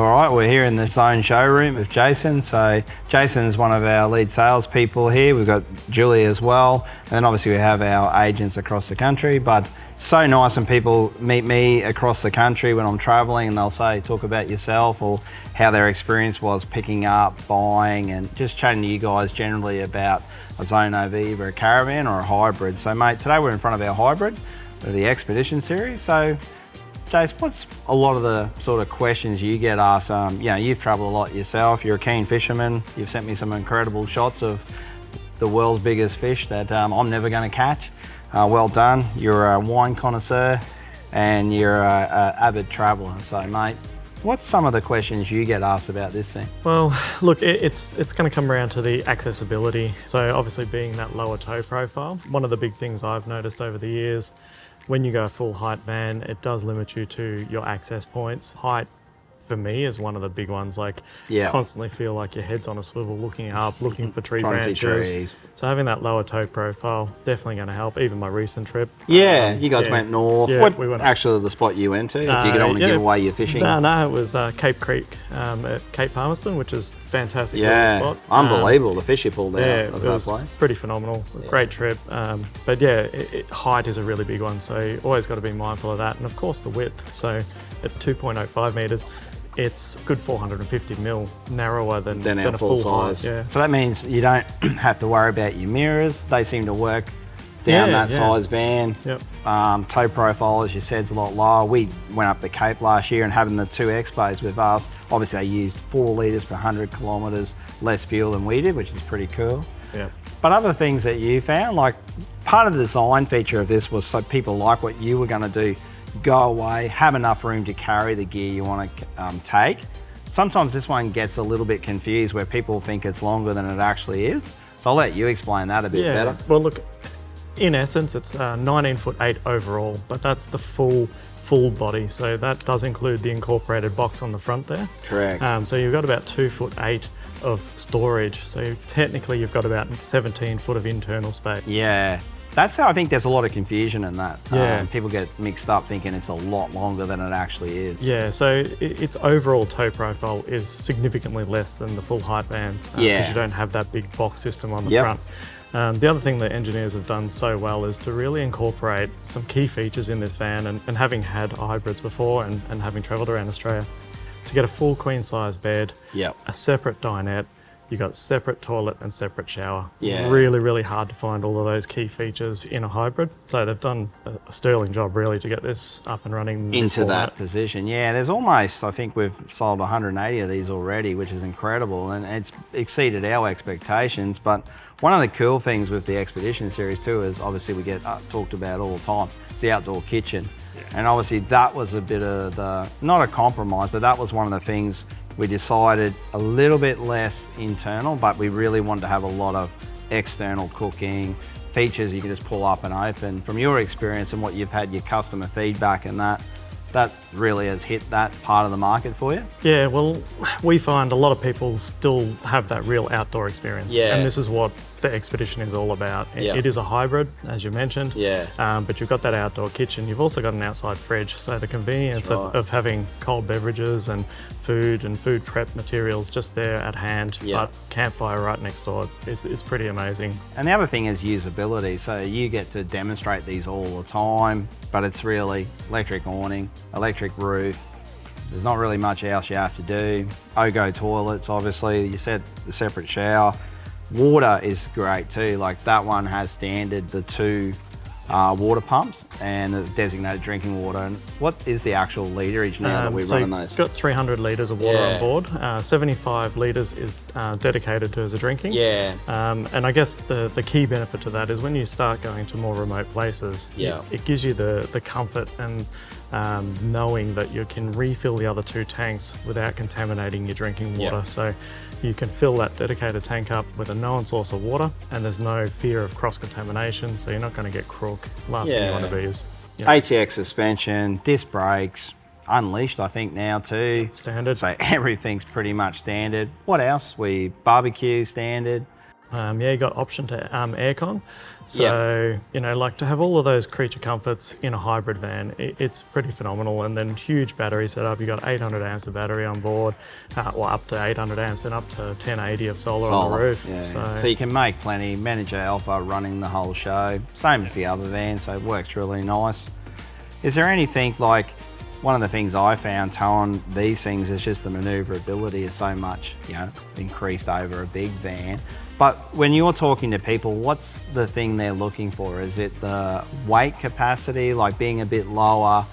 All right, we're here in the Zone showroom with Jason. So Jason's one of our lead salespeople here. We've got Julie as well. And then obviously we have our agents across the country. But it's so nice when people meet me across the country when I'm traveling and they'll say, talk about yourself or how their experience was picking up, buying, and just chatting to you guys generally about a Zone OV, either a caravan or a hybrid. So mate, today we're in front of our hybrid, the Expedition series. So Jace, what's a lot of the sort of questions you get asked? You've travelled a lot yourself. You're a keen fisherman. You've sent me some incredible shots of the world's biggest fish that I'm never going to catch. Well done. You're a wine connoisseur and you're a avid traveller. So, mate, what's some of the questions you get asked about this thing? Well, look, it's going to come around to the accessibility. So, obviously, being that lower tow profile, one of the big things I've noticed over the years. When you go full height van, it does limit you to your access points. Height, for me, is one of the big ones. Constantly feel like your head's on a swivel, looking up, looking for tree branches. Trying to see trees. So having that lower tow profile, definitely going to help. Even my recent trip. Yeah, you guys went north. Yeah, what we went actually the spot you went to? If you don't want to give away your fishing. No, it was Cape Creek at Cape Palmerston, which is a fantastic spot. Unbelievable, the fish you pulled out of it that was place. Pretty phenomenal, great trip. Height is a really big one, so always got to be mindful of that. And of course the width, so at 2.05 metres, it's good 450 mil narrower than our a full size. size. Yeah. So that means you don't have to worry about your mirrors. They seem to work down that size van. Yep. Tow profile, as you said, is a lot lower. We went up the Cape last year and having the two Expos with us, obviously they used 4 litres per 100 kilometres less fuel than we did, which is pretty cool. Yeah. But other things that you found, like part of the design feature of this was so people like what you were going to do, go away, have enough room to carry the gear you want to take. Sometimes this one gets a little bit confused where people think it's longer than it actually is. So I'll let you explain that a bit better. Well, look, in essence, it's 19'8" overall, but that's the full body. So that does include the incorporated box on the front there. Correct. So you've got about 2'8" of storage. So technically you've got about 17 foot of internal space. Yeah. That's how I think there's a lot of confusion in that. Yeah. People get mixed up thinking it's a lot longer than it actually is. Yeah, so its overall tow profile is significantly less than the full height vans because you don't have that big box system on the front. The other thing that engineers have done so well is to really incorporate some key features in this van and having had hybrids before and having travelled around Australia, to get a full queen size bed, a separate dinette, you got separate toilet and separate shower. Yeah. Really, really hard to find all of those key features in a hybrid. So they've done a sterling job really to get this up and running. Into that position. Yeah, there's almost, I think we've sold 180 of these already, which is incredible. And it's exceeded our expectations. But one of the cool things with the Expedition series too is obviously we get talked about all the time. It's the outdoor kitchen. Yeah. And obviously that was a bit of not a compromise, but that was one of the things we decided a little bit less internal, but we really wanted to have a lot of external cooking, features you can just pull up and open. From your experience and what you've had, your customer feedback and that really has hit that part of the market for you? Yeah, well, we find a lot of people still have that real outdoor experience. Yeah. And this is what the Expedition is all about. It is a hybrid, as you mentioned. Yeah. But you've got that outdoor kitchen. You've also got an outside fridge. So the convenience of having cold beverages and food prep materials just there at hand, but campfire right next door. It's pretty amazing. And the other thing is usability. So you get to demonstrate these all the time, but it's really electric awning, electric roof. There's not really much else you have to do. OGO toilets, obviously. You said the separate shower. Water is great too. Like that one has standard the 2 water pumps and the designated drinking water. And what is the actual literage now that we're running those? It's got 300 litres of water on board. 75 litres is dedicated to as a drinking. Yeah. And I guess the key benefit to that is when you start going to more remote places, it gives you the comfort and knowing that you can refill the other 2 tanks without contaminating your drinking water. So you can fill that dedicated tank up with a known source of water and there's no fear of cross-contamination, so you're not going to get crook. Last thing you want to be is... ATX suspension, disc brakes, unleashed I think now too. Standard. So everything's pretty much standard. What else? Barbecue standard. You got option to aircon. So, like to have all of those creature comforts in a hybrid van, it's pretty phenomenal. And then huge battery setup. You got 800 amps of battery on board, up to 800 amps and up to 1080 of solar on the roof. Yeah. So you can make plenty. Manager Alpha running the whole show. Same as the other van, so it works really nice. Is there anything like, one of the things I found towing these things is just the manoeuvrability is so much, increased over a big van. But when you're talking to people, what's the thing they're looking for? Is it the weight capacity, like being a bit lower,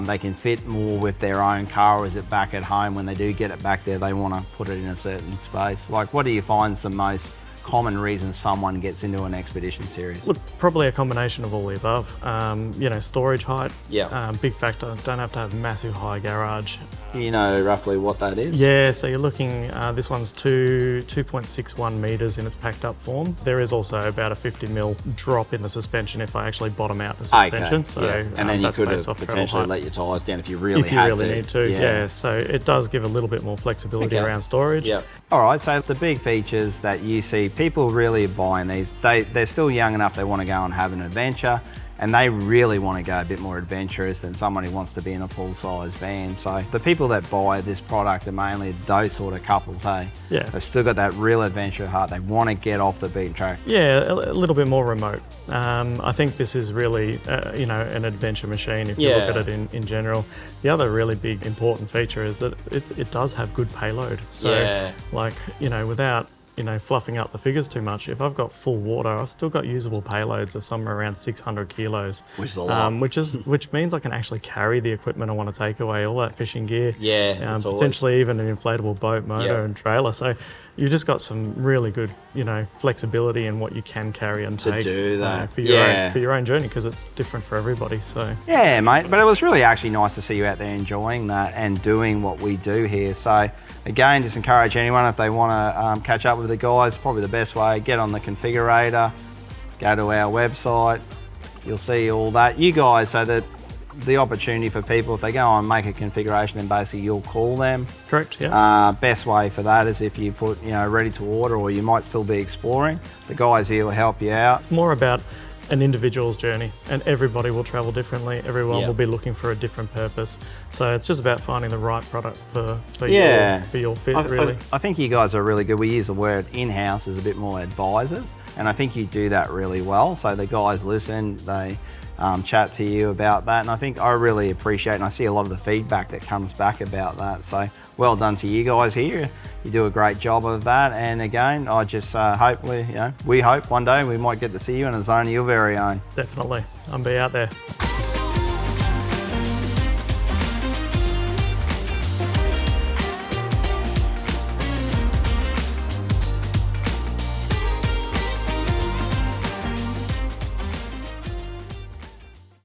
they can fit more with their own car, or is it back at home when they do get it back there, they want to put it in a certain space? Like, what do you find is the most common reason someone gets into an Expedition series? Look, probably a combination of all the above. Storage height, big factor. Don't have to have massive high garage. Do you know roughly what that is? Yeah, so you're looking, this one's 2.61 metres in its packed up form. There is also about a 50mm drop in the suspension if I actually bottom out the suspension. Okay, and then you could have potentially let your tyres down if you really had to. Need to, yeah. So it does give a little bit more flexibility around storage. Yeah. All right, so the big features that you see, people really buying these, they're still young enough, they want to go and have an adventure, and they really want to go a bit more adventurous than someone who wants to be in a full-size van. So the people that buy this product are mainly those sort of couples, hey? Yeah. They've still got that real adventure heart. They want to get off the beaten track. Yeah, a little bit more remote. I think this is really, an adventure machine if you look at it in general. The other really big important feature is that it does have good payload. So, without fluffing up the figures too much. If I've got full water, I've still got usable payloads of somewhere around 600 kilos. Which is a lot. Which means I can actually carry the equipment I want to take away, all that fishing gear. Yeah, potentially even an inflatable boat, motor and trailer. So you've just got some really good, flexibility in what you can carry and take. To do that. For your own journey, because it's different for everybody. So yeah, mate. But it was really actually nice to see you out there enjoying that and doing what we do here. So again, just encourage anyone, if they want to catch up with the guys, probably the best way, get on the configurator, go to our website, you'll see all that. You guys, so that the opportunity for people, if they go and make a configuration, then basically you'll call them. Correct, yeah. Best way for that is if you put, ready to order, or you might still be exploring. The guys here will help you out. It's more about an individual's journey, and everybody will travel differently. Everyone will be looking for a different purpose. So it's just about finding the right product for your fit, really. I think you guys are really good. We use the word in-house as a bit more advisors, and I think you do that really well. So the guys listen, they chat to you about that, and I think I really appreciate, and I see a lot of the feedback that comes back about that. So well done to you guys here. You do a great job of that, and again, I just hopefully, we hope one day we might get to see you in a zone of your very own. Definitely, I'll be out there.